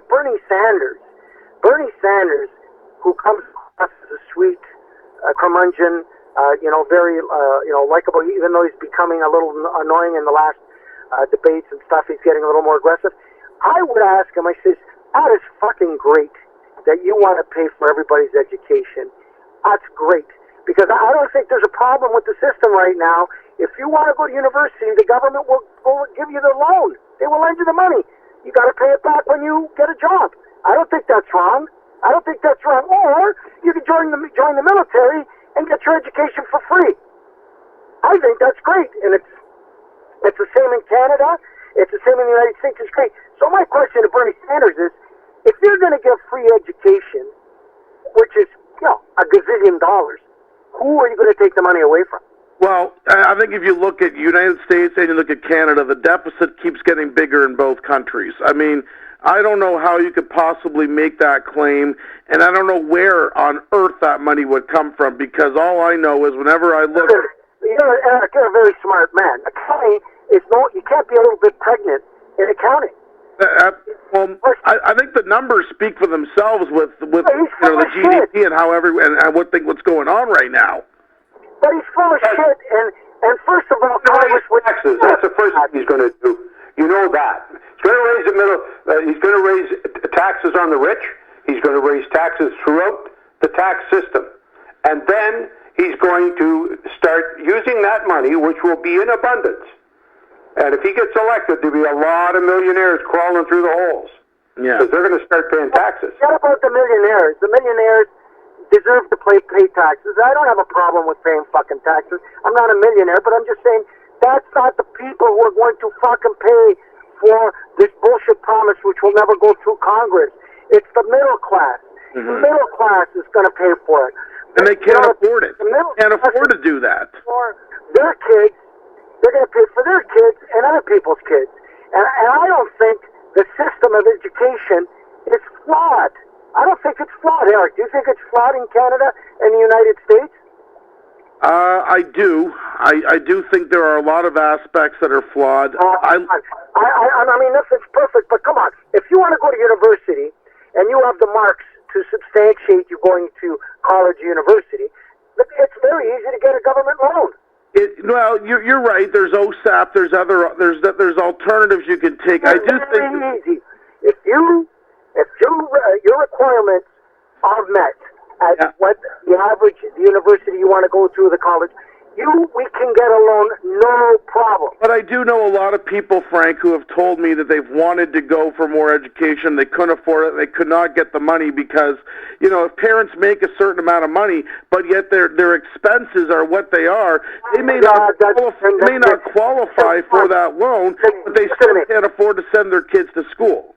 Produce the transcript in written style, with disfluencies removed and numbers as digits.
Bernie Sanders. Bernie Sanders, who comes across as a sweet curmudgeon, very, likable, even though he's becoming a little annoying in the last debates and stuff, he's getting a little more aggressive. I would ask him, I says, that is fucking great that you want to pay for everybody's education. That's great. Because I don't think there's a problem with the system right now. If you want to go to university, the government will give you the loan. They will lend you the money. You got to pay it back when you get a job. I don't think that's wrong. I don't think that's wrong. Or you can join the military and get your education for free. I think that's great, and it's the same in Canada. It's the same in the United States. It's great. So my question to Bernie Sanders is, if you're going to give free education, which is a gazillion dollars, who are you going to take the money away from? Well, I think if you look at United States and you look at Canada, the deficit keeps getting bigger in both countries. I mean, I don't know how you could possibly make that claim, and I don't know where on earth that money would come from, because all I know is whenever I look... Eric, you're a very smart man. Accounting is you can't be a little bit pregnant in accounting. I think the numbers speak for themselves with the GDP and how what's going on right now. But he's full of shit, and first of all, Congress would taxes. That's the first thing he's going to do. You know that. He's going to raise he's going to raise taxes on the rich. He's going to raise taxes throughout the tax system, and then he's going to start using that money, which will be in abundance. And if he gets elected, there'll be a lot of millionaires crawling through the holes. Yeah. Because they're going to start paying taxes. What about the millionaires? The millionaires deserve to pay taxes. I don't have a problem with paying fucking taxes. I'm not a millionaire, but I'm just saying that's not the people who are going to fucking pay for this bullshit promise, which will never go through Congress. It's the middle class. Mm-hmm. The middle class is going to pay for it. And they can't afford it. Can't afford to do that. For their kids, they're going to pay for their kids and other people's kids. And I don't think the system of education is flawed. I don't think it's flawed, Eric. Do you think it's flawed in Canada and the United States? I do. I do think there are a lot of aspects that are flawed. I mean, nothing's perfect, but come on. If you want to go to university and you have the marks to substantiate you going to college or university, it's very easy to get a government loan. Well, you're right. There's OSAP. There's alternatives you can take. I do think easy. If your requirements are met at what the average university you want to go to, the college, we can get a loan, no problem. But I do know a lot of people, Frank, who have told me that they've wanted to go for more education. They couldn't afford it. They could not get the money because, if parents make a certain amount of money, but yet their expenses are what they are, they may not qualify for that loan, but they still can't afford to send their kids to school.